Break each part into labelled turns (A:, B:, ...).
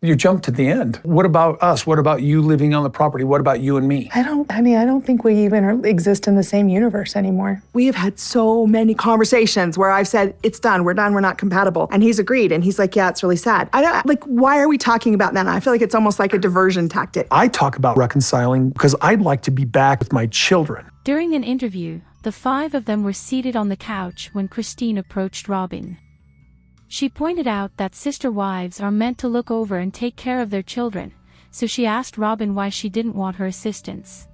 A: You jumped to the end. What about us? What about you living on the property? What about you and me?
B: I don't think we even exist in the same universe anymore.
C: We have had so many conversations where I've said, it's done, we're not compatible. And he's agreed, and he's like, yeah, it's really sad. Why are we talking about that? I feel like it's almost like a diversion tactic.
A: I talk about reconciling because I'd like to be back with my children.
D: During an interview, the 5 of them were seated on the couch when Christine approached Robyn. She pointed out that sister wives are meant to look over and take care of their children, so she asked Robyn why she didn't want her assistance.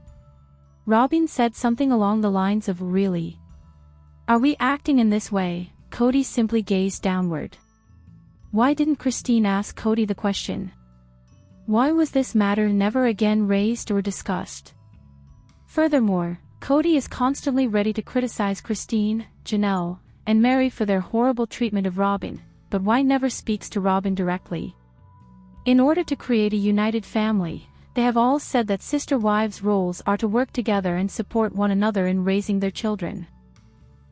D: Robyn said something along the lines of, "Really? Are we acting in this way?" Kody simply gazed downward. Why didn't Christine ask Kody the question? Why was this matter never again raised or discussed? Furthermore, Kody is constantly ready to criticize Christine, Janelle, and Mary for their horrible treatment of Robyn, but why never speaks to Robyn directly? In order to create a united family, they have all said that sister wives' roles are to work together and support one another in raising their children.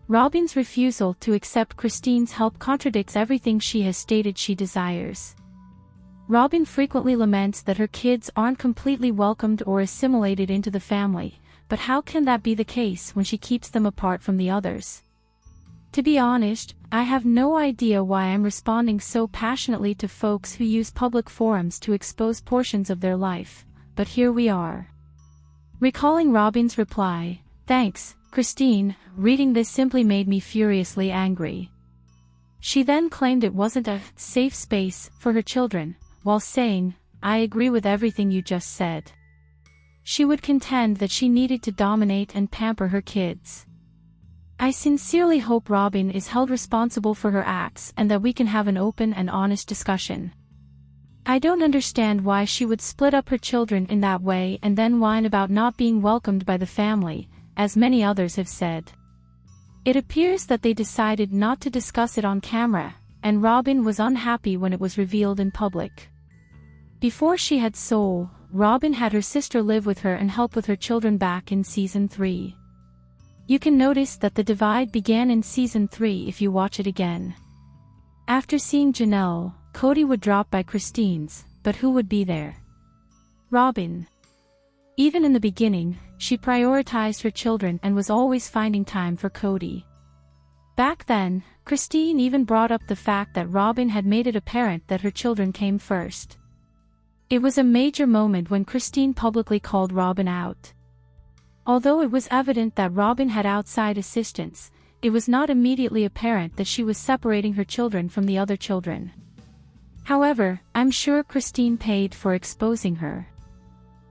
D: Robyn's refusal to accept Christine's help contradicts everything she has stated she desires. Robyn frequently laments that her kids aren't completely welcomed or assimilated into the family, but how can that be the case when she keeps them apart from the others? To be honest, I have no idea why I'm responding so passionately to folks who use public forums to expose portions of their life, but here we are. Recalling Robyn's reply, "Thanks, Christine," reading this simply made me furiously angry. She then claimed it wasn't a safe space for her children, while saying, "I agree with everything you just said." She would contend that she needed to dominate and pamper her kids. I sincerely hope Robyn is held responsible for her acts and that we can have an open and honest discussion. I don't understand why she would split up her children in that way and then whine about not being welcomed by the family, as many others have said. It appears that they decided not to discuss it on camera, and Robyn was unhappy when it was revealed in public. Before she had soul, Robyn had her sister live with her and help with her children back in Season 3. You can notice that the divide began in Season 3 if you watch it again. After seeing Janelle, Kody would drop by Christine's, but who would be there? Robyn. Even in the beginning, she prioritized her children and was always finding time for Kody. Back then, Christine even brought up the fact that Robyn had made it apparent that her children came first. It was a major moment when Christine publicly called Robyn out. Although it was evident that Robyn had outside assistance, it was not immediately apparent that she was separating her children from the other children. However, I'm sure Christine paid for exposing her.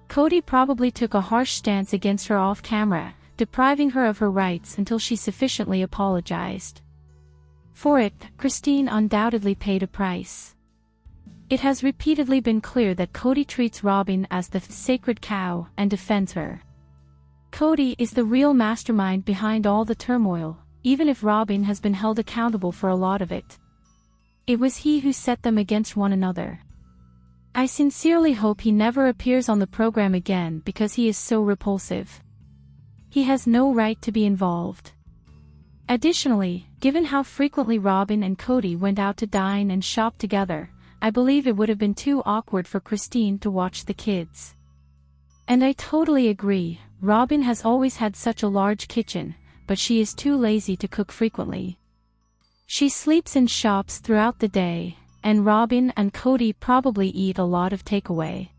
D: Kody probably took a harsh stance against her off-camera, depriving her of her rights until she sufficiently apologized. For it, Christine undoubtedly paid a price. It has repeatedly been clear that Kody treats Robyn as the sacred cow and defends her. Kody is the real mastermind behind all the turmoil, even if Robyn has been held accountable for a lot of it. It was he who set them against one another. I sincerely hope he never appears on the program again because he is so repulsive. He has no right to be involved. Additionally, given how frequently Robyn and Kody went out to dine and shop together, I believe it would have been too awkward for Christine to watch the kids. And I totally agree, Robyn has always had such a large kitchen, but she is too lazy to cook frequently. She sleeps and shops throughout the day, and Robyn and Kody probably eat a lot of takeaway.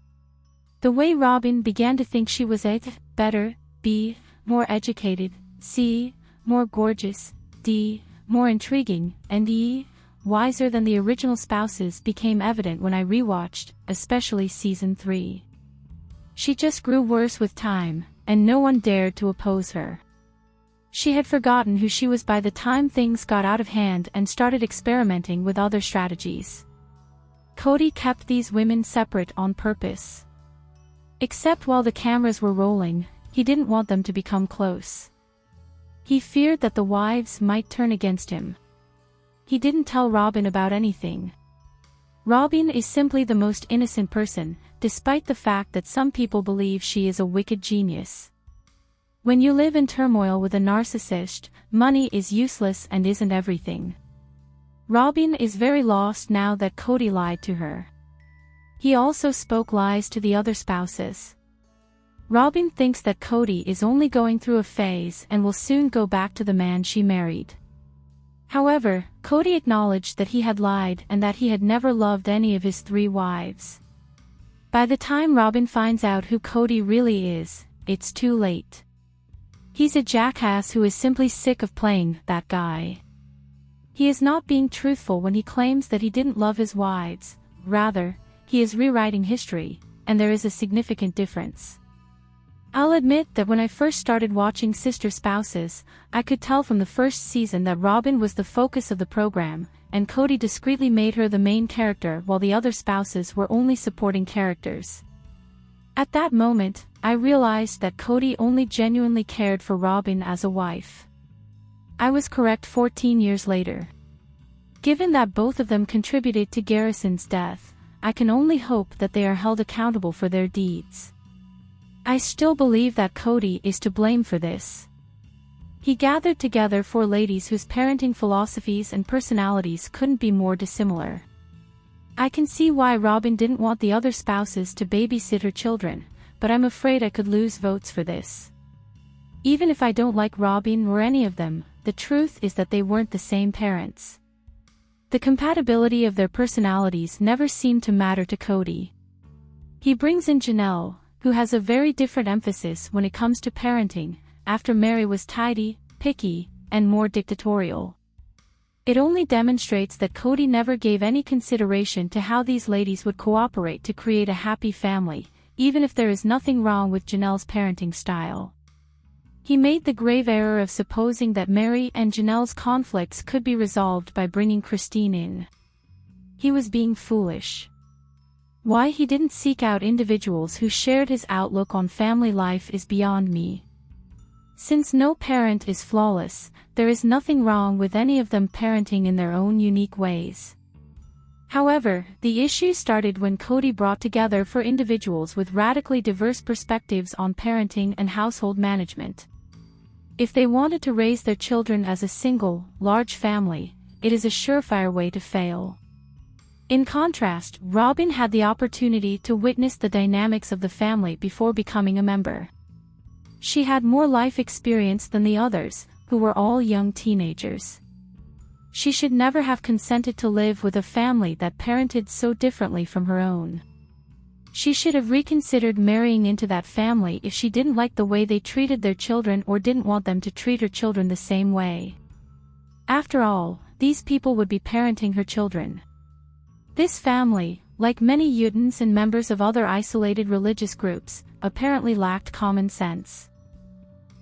D: The way Robyn began to think she was A, better, B, more educated, C, more gorgeous, D, more intriguing, and E, wiser than the original spouses became evident when I rewatched, especially Season 3. She just grew worse with time, and no one dared to oppose her. She had forgotten who she was by the time things got out of hand and started experimenting with other strategies. Kody kept these women separate on purpose. Except while the cameras were rolling, he didn't want them to become close. He feared that the wives might turn against him. He didn't tell Robyn about anything. Robyn is simply the most innocent person, despite the fact that some people believe she is a wicked genius. When you live in turmoil with a narcissist, money is useless and isn't everything. Robyn is very lost now that Kody lied to her. He also spoke lies to the other spouses. Robyn thinks that Kody is only going through a phase and will soon go back to the man she married. However, Kody acknowledged that he had lied and that he had never loved any of his 3 wives. By the time Robyn finds out who Kody really is, it's too late. He's a jackass who is simply sick of playing that guy. He is not being truthful when he claims that he didn't love his wives. Rather, he is rewriting history, and there is a significant difference. I'll admit that when I first started watching Sister Spouses, I could tell from the first season that Robyn was the focus of the program, and Kody discreetly made her the main character while the other spouses were only supporting characters. At that moment, I realized that Kody only genuinely cared for Robyn as a wife. I was correct 14 years later. Given that both of them contributed to Garrison's death, I can only hope that they are held accountable for their deeds. I still believe that Kody is to blame for this. He gathered together 4 ladies whose parenting philosophies and personalities couldn't be more dissimilar. I can see why Robyn didn't want the other spouses to babysit her children, but I'm afraid I could lose votes for this. Even if I don't like Robyn or any of them, the truth is that they weren't the same parents. The compatibility of their personalities never seemed to matter to Kody. He brings in Janelle, who has a very different emphasis when it comes to parenting, after Mary was tidy, picky, and more dictatorial. It only demonstrates that Kody never gave any consideration to how these ladies would cooperate to create a happy family, even if there is nothing wrong with Janelle's parenting style. He made the grave error of supposing that Mary and Janelle's conflicts could be resolved by bringing Christine in. He was being foolish. Why he didn't seek out individuals who shared his outlook on family life is beyond me. Since no parent is flawless, there is nothing wrong with any of them parenting in their own unique ways. However, the issue started when Kody brought together 4 individuals with radically diverse perspectives on parenting and household management. If they wanted to raise their children as a single, large family, it is a surefire way to fail. In contrast, Robyn had the opportunity to witness the dynamics of the family before becoming a member. She had more life experience than the others, who were all young teenagers. She should never have consented to live with a family that parented so differently from her own. She should have reconsidered marrying into that family if she didn't like the way they treated their children or didn't want them to treat her children the same way. After all, these people would be parenting her children. This family, like many Utahns and members of other isolated religious groups, apparently lacked common sense.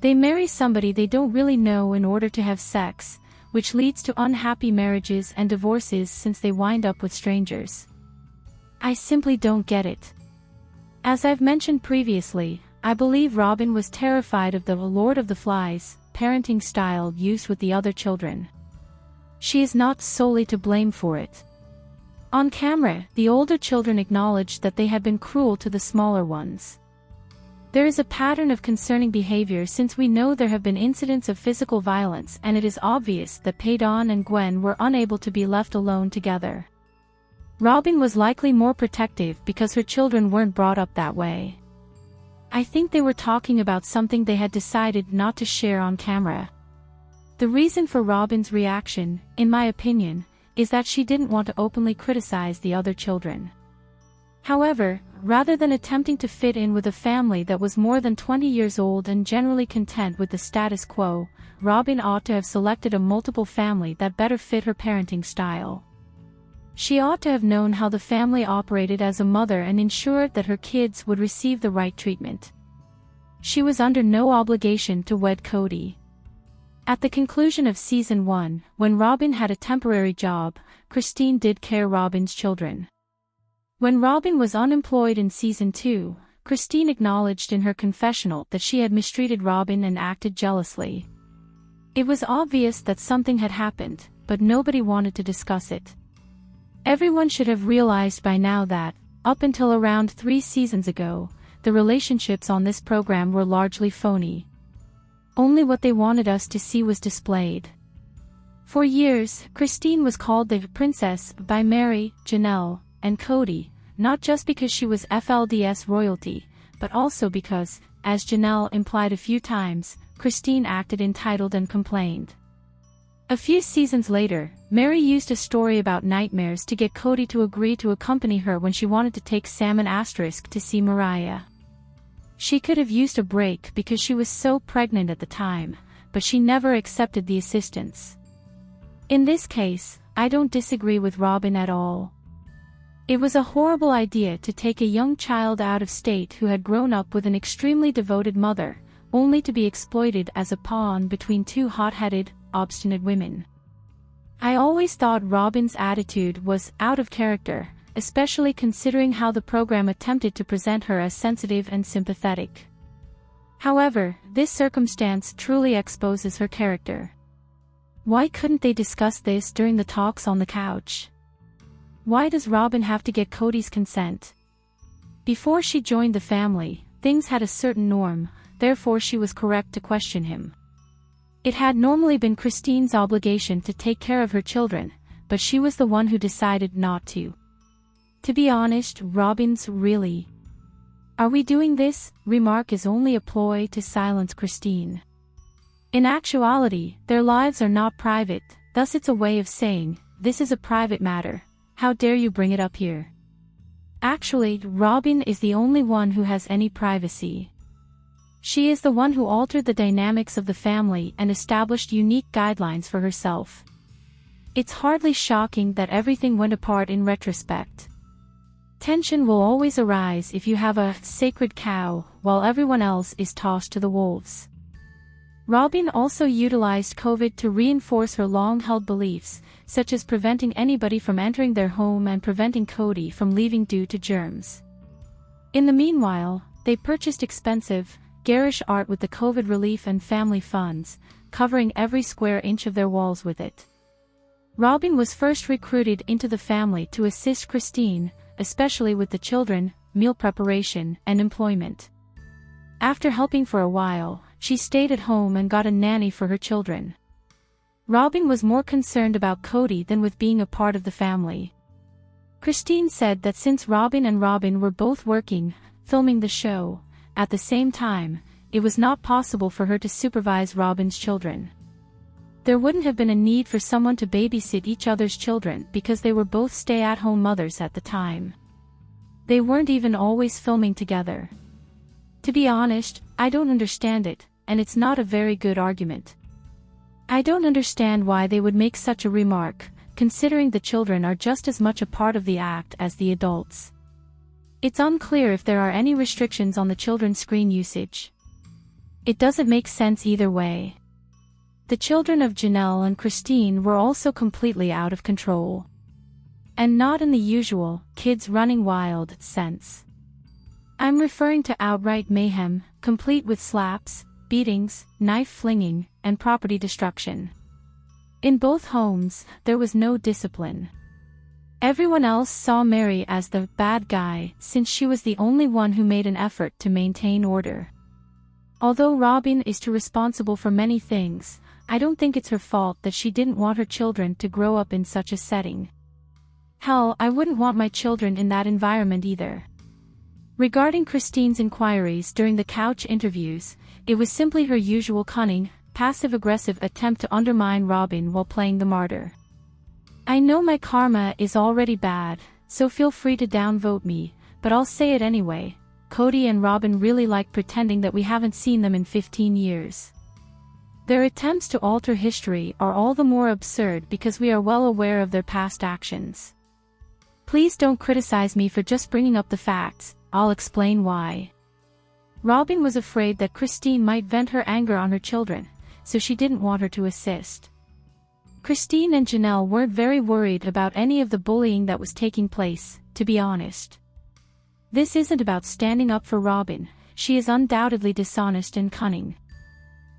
D: They marry somebody they don't really know in order to have sex, which leads to unhappy marriages and divorces since they wind up with strangers. I simply don't get it. As I've mentioned previously, I believe Robyn was terrified of the Lord of the Flies parenting style used with the other children. She is not solely to blame for it. On camera, the older children acknowledged that they had been cruel to the smaller ones. There is a pattern of concerning behavior since we know there have been incidents of physical violence, and it is obvious that Paydon and Gwen were unable to be left alone together. Robyn was likely more protective because her children weren't brought up that way. I think they were talking about something they had decided not to share on camera. The reason for Robyn's reaction, in my opinion, is that she didn't want to openly criticize the other children. However, rather than attempting to fit in with a family that was more than 20 years old and generally content with the status quo, Robyn ought to have selected a multiple family that better fit her parenting style. She ought to have known how the family operated as a mother and ensured that her kids would receive the right treatment. She was under no obligation to wed Kody. At the conclusion of Season 1, when Robyn had a temporary job, Christine did care Robyn's children. When Robyn was unemployed in Season 2, Christine acknowledged in her confessional that she had mistreated Robyn and acted jealously. It was obvious that something had happened, but nobody wanted to discuss it. Everyone should have realized by now that, up until around 3 seasons ago, the relationships on this program were largely phony. Only what they wanted us to see was displayed. For years, Christine was called the Princess by Mary, Janelle, and Kody, not just because she was FLDS royalty, but also because, as Janelle implied a few times, Christine acted entitled and complained. A few seasons later, Mary used a story about nightmares to get Kody to agree to accompany her when she wanted to take Sam and Asterisk to see Mariah. She could have used a break because she was so pregnant at the time, but she never accepted the assistance. In this case, I don't disagree with Robyn at all. It was a horrible idea to take a young child out of state who had grown up with an extremely devoted mother, only to be exploited as a pawn between two hot-headed, obstinate women. I always thought Robyn's attitude was out of character, especially considering how the program attempted to present her as sensitive and sympathetic. However, this circumstance truly exposes her character. Why couldn't they discuss this during the talks on the couch? Why does Robyn have to get Kody's consent? Before she joined the family, things had a certain norm, therefore she was correct to question him. It had normally been Christine's obligation to take care of her children, but she was the one who decided not to. To be honest, Robyn's really. "Are we doing this?" remark is only a ploy to silence Christine. In actuality, their lives are not private, thus it's a way of saying, "This is a private matter. How dare you bring it up here?" Actually, Robyn is the only one who has any privacy. She is the one who altered the dynamics of the family and established unique guidelines for herself. It's hardly shocking that everything went apart in retrospect. Tension will always arise if you have a sacred cow, while everyone else is tossed to the wolves. Robyn also utilized COVID to reinforce her long-held beliefs, such as preventing anybody from entering their home and preventing Kody from leaving due to germs. In the meanwhile, they purchased expensive, garish art with the COVID relief and family funds, covering every square inch of their walls with it. Robyn was first recruited into the family to assist Christine, especially with the children, meal preparation, and employment. After helping for a while, she stayed at home and got a nanny for her children. Robyn was more concerned about Kody than with being a part of the family. Christine said that since Robyn and Robyn were both working, filming the show, at the same time, it was not possible for her to supervise Robyn's children. There wouldn't have been a need for someone to babysit each other's children because they were both stay-at-home mothers at the time. They weren't even always filming together. To be honest, I don't understand it, and it's not a very good argument. I don't understand why they would make such a remark, considering the children are just as much a part of the act as the adults. It's unclear if there are any restrictions on the children's screen usage. It doesn't make sense either way. The children of Janelle and Christine were also completely out of control. And not in the usual, kids running wild sense. I'm referring to outright mayhem, complete with slaps, beatings, knife flinging, and property destruction. In both homes, there was no discipline. Everyone else saw Mary as the bad guy since she was the only one who made an effort to maintain order. Although Robyn is too responsible for many things, I don't think it's her fault that she didn't want her children to grow up in such a setting. Hell, I wouldn't want my children in that environment either. Regarding Christine's inquiries during the couch interviews, it was simply her usual cunning, passive-aggressive attempt to undermine Robyn while playing the martyr. I know my karma is already bad, so feel free to downvote me, but I'll say it anyway. Kody and Robyn really like pretending that we haven't seen them in 15 years. Their attempts to alter history are all the more absurd because we are well aware of their past actions. Please don't criticize me for just bringing up the facts, I'll explain why. Robyn was afraid that Christine might vent her anger on her children, so she didn't want her to assist. Christine and Janelle weren't very worried about any of the bullying that was taking place, to be honest. This isn't about standing up for Robyn, she is undoubtedly dishonest and cunning.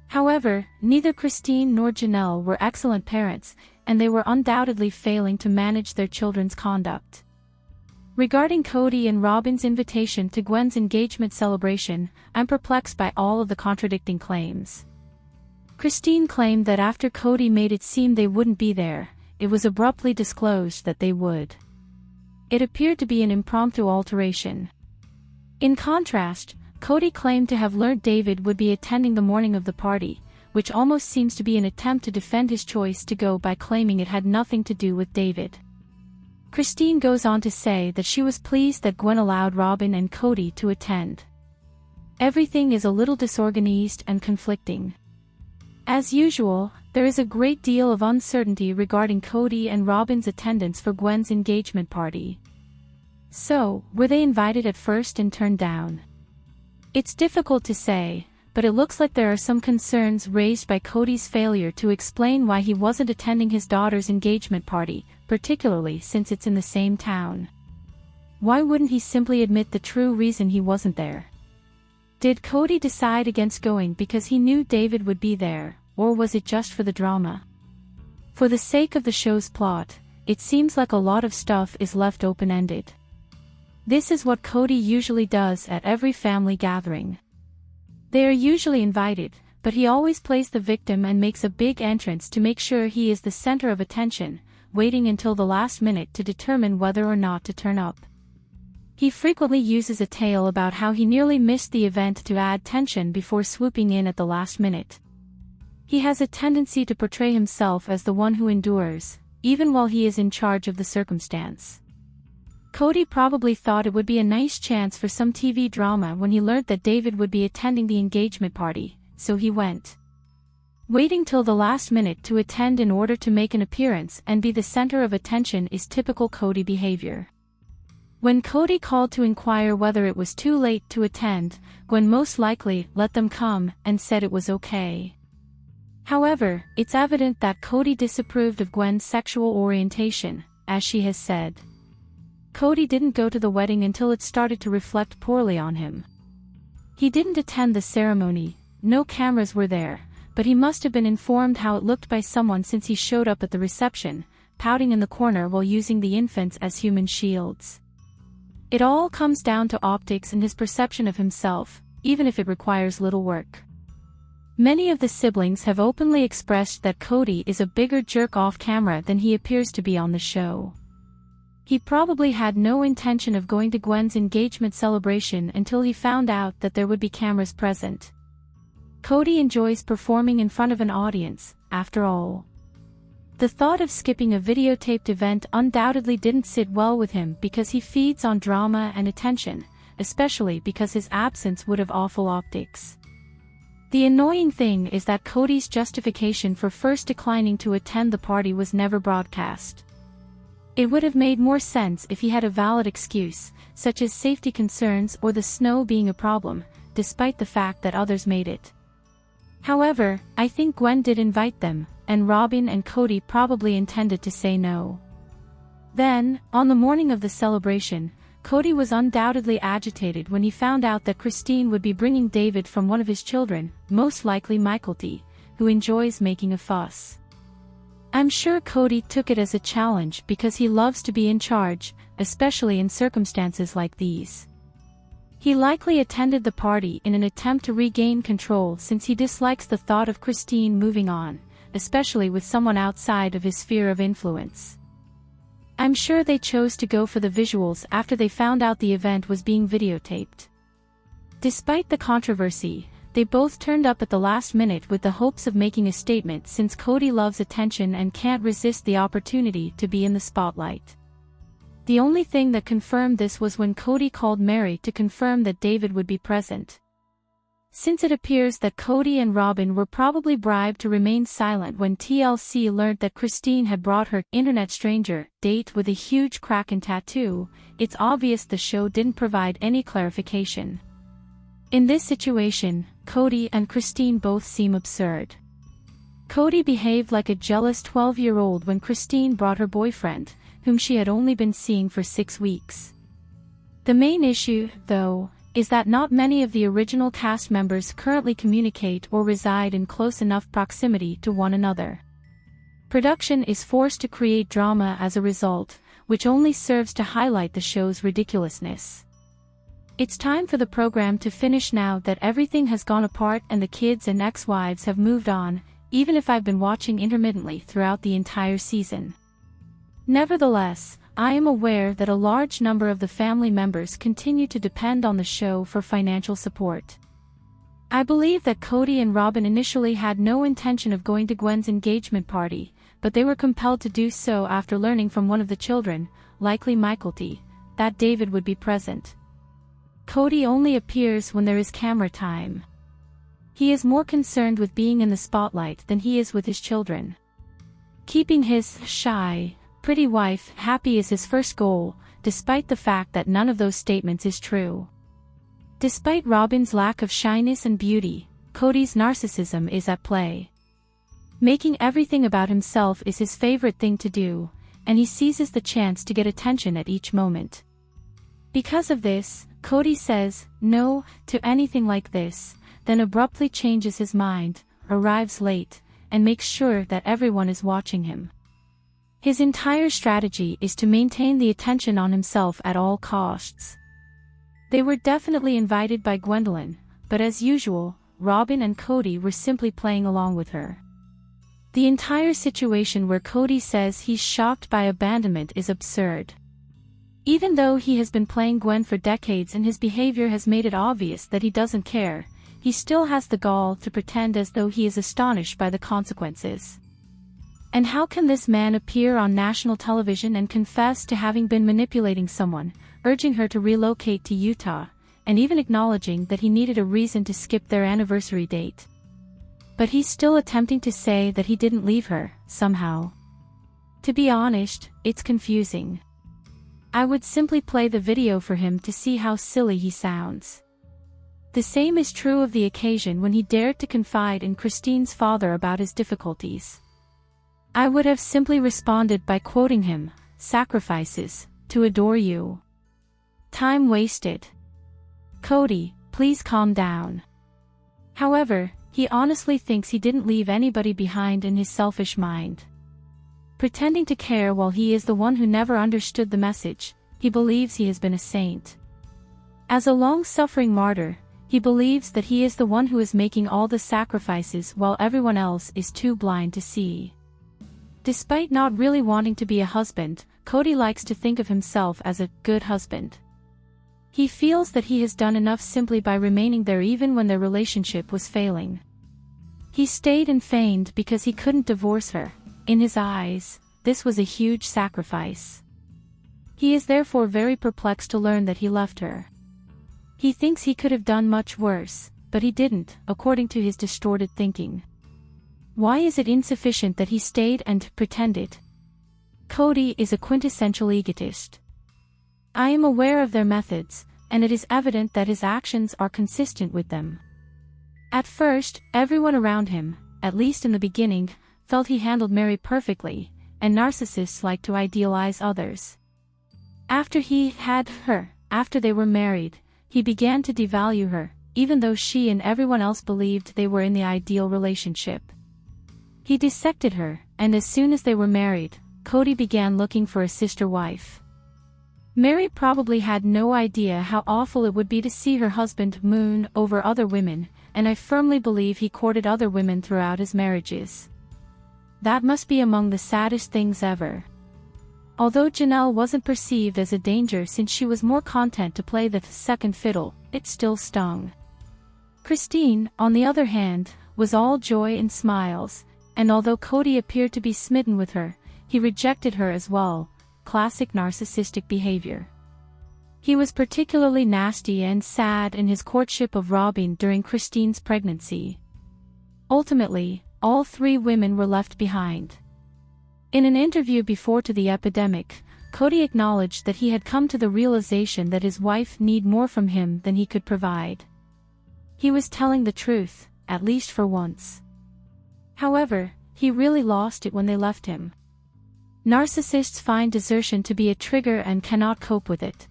D: However, neither Christine nor Janelle were excellent parents, and they were undoubtedly failing to manage their children's conduct. Regarding Kody and Robyn's invitation to Gwen's engagement celebration, I'm perplexed by all of the contradicting claims. Christine claimed that after Kody made it seem they wouldn't be there, it was abruptly disclosed that they would. It appeared to be an impromptu alteration. In contrast, Kody claimed to have learned David would be attending the morning of the party, which almost seems to be an attempt to defend his choice to go by claiming it had nothing to do with David. Christine goes on to say that she was pleased that Gwen allowed Robyn and Kody to attend. Everything is a little disorganized and conflicting. As usual, there is a great deal of uncertainty regarding Kody and Robyn's attendance for Gwen's engagement party. So, were they invited at first and turned down? It's difficult to say, but it looks like there are some concerns raised by Kody's failure to explain why he wasn't attending his daughter's engagement party, particularly since it's in the same town. Why wouldn't he simply admit the true reason he wasn't there? Did Kody decide against going because he knew David would be there, or was it just for the drama? For the sake of the show's plot, it seems like a lot of stuff is left open-ended. This is what Kody usually does at every family gathering. They are usually invited, but he always plays the victim and makes a big entrance to make sure he is the center of attention, waiting until the last minute to determine whether or not to turn up. He frequently uses a tale about how he nearly missed the event to add tension before swooping in at the last minute. He has a tendency to portray himself as the one who endures, even while he is in charge of the circumstance. Kody probably thought it would be a nice chance for some TV drama when he learned that David would be attending the engagement party, so he went. Waiting till the last minute to attend in order to make an appearance and be the center of attention is typical Kody behavior. When Kody called to inquire whether it was too late to attend, Gwen most likely let them come and said it was okay. However, it's evident that Kody disapproved of Gwen's sexual orientation, as she has said. Kody didn't go to the wedding until it started to reflect poorly on him. He didn't attend the ceremony, no cameras were there, but he must have been informed how it looked by someone since he showed up at the reception, pouting in the corner while using the infants as human shields. It all comes down to optics and his perception of himself, even if it requires little work. Many of the siblings have openly expressed that Kody is a bigger jerk off camera than he appears to be on the show. He probably had no intention of going to Gwen's engagement celebration until he found out that there would be cameras present. Kody enjoys performing in front of an audience, after all. The thought of skipping a videotaped event undoubtedly didn't sit well with him because he feeds on drama and attention, especially because his absence would have awful optics. The annoying thing is that Kody's justification for first declining to attend the party was never broadcast. It would have made more sense if he had a valid excuse, such as safety concerns or the snow being a problem, despite the fact that others made it. However, I think Gwen did invite them, and Robyn and Kody probably intended to say no. Then, on the morning of the celebration, Kody was undoubtedly agitated when he found out that Christine would be bringing David from one of his children, most likely Michael, who enjoys making a fuss. I'm sure Kody took it as a challenge because he loves to be in charge, especially in circumstances like these. He likely attended the party in an attempt to regain control since he dislikes the thought of Christine moving on, especially with someone outside of his sphere of influence. I'm sure they chose to go for the visuals after they found out the event was being videotaped. Despite the controversy, they both turned up at the last minute with the hopes of making a statement since Kody loves attention and can't resist the opportunity to be in the spotlight. The only thing that confirmed this was when Kody called Mary to confirm that David would be present. Since it appears that Kody and Robyn were probably bribed to remain silent when TLC learned that Christine had brought her internet stranger date with a huge Kraken tattoo, it's obvious the show didn't provide any clarification. In this situation, Kody and Christine both seem absurd. Kody behaved like a jealous 12-year-old when Christine brought her boyfriend, whom she had only been seeing for 6 weeks. The main issue, though, is that not many of the original cast members currently communicate or reside in close enough proximity to one another. Production is forced to create drama as a result, which only serves to highlight the show's ridiculousness. It's time for the program to finish now that everything has gone apart and the kids and ex-wives have moved on, even if I've been watching intermittently throughout the entire season. Nevertheless, I am aware that a large number of the family members continue to depend on the show for financial support. I believe that Kody and Robyn initially had no intention of going to Gwen's engagement party, but they were compelled to do so after learning from one of the children, likely Michael, that David would be present. Kody only appears when there is camera time. He is more concerned with being in the spotlight than he is with his children. Keeping his shy, pretty wife happy is his first goal, despite the fact that none of those statements is true. Despite Robyn's lack of shyness and beauty, Kody's narcissism is at play. Making everything about himself is his favorite thing to do, and he seizes the chance to get attention at each moment. Because of this, Kody says no to anything like this, then abruptly changes his mind, arrives late, and makes sure that everyone is watching him. His entire strategy is to maintain the attention on himself at all costs. They were definitely invited by Gwendolyn, but as usual, Robyn and Kody were simply playing along with her. The entire situation where Kody says he's shocked by abandonment is absurd. Even though he has been playing Gwen for decades and his behavior has made it obvious that he doesn't care, he still has the gall to pretend as though he is astonished by the consequences. And how can this man appear on national television and confess to having been manipulating someone, urging her to relocate to Utah, and even acknowledging that he needed a reason to skip their anniversary date? But he's still attempting to say that he didn't leave her, somehow. To be honest, it's confusing. I would simply play the video for him to see how silly he sounds. The same is true of the occasion when he dared to confide in Christine's father about his difficulties. I would have simply responded by quoting him, "Sacrifices, to adore you." Time wasted. Kody, please calm down. However, he honestly thinks he didn't leave anybody behind in his selfish mind. Pretending to care while he is the one who never understood the message, he believes he has been a saint. As a long-suffering martyr, he believes that he is the one who is making all the sacrifices while everyone else is too blind to see. Despite not really wanting to be a husband, Kody likes to think of himself as a good husband. He feels that he has done enough simply by remaining there even when their relationship was failing. He stayed and feigned because he couldn't divorce her. In his eyes, this was a huge sacrifice. He is therefore very perplexed to learn that he left her. He thinks he could have done much worse, but he didn't, according to his distorted thinking. Why is it insufficient that he stayed and pretended? Kody is a quintessential egotist. I am aware of their methods, and it is evident that his actions are consistent with them. At first, everyone around him, at least in the beginning, felt he handled Mary perfectly, and narcissists like to idealize others. After he had her, after they were married, he began to devalue her, even though she and everyone else believed they were in the ideal relationship. He dissected her, and as soon as they were married, Kody began looking for a sister wife. Mary probably had no idea how awful it would be to see her husband moon over other women, and I firmly believe he courted other women throughout his marriages. That must be among the saddest things ever. Although Janelle wasn't perceived as a danger since she was more content to play the second fiddle, it still stung. Christine, on the other hand, was all joy and smiles, and although Kody appeared to be smitten with her, he rejected her as well, classic narcissistic behavior. He was particularly nasty and sad in his courtship of Robyn during Christine's pregnancy. Ultimately, all three women were left behind. In an interview before to the epidemic, Kody acknowledged that he had come to the realization that his wife needed more from him than he could provide. He was telling the truth, at least for once. However, he really lost it when they left him. Narcissists find desertion to be a trigger and cannot cope with it.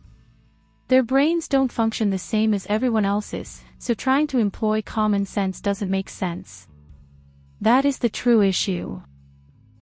D: Their brains don't function the same as everyone else's, so trying to employ common sense doesn't make sense. That is the true issue.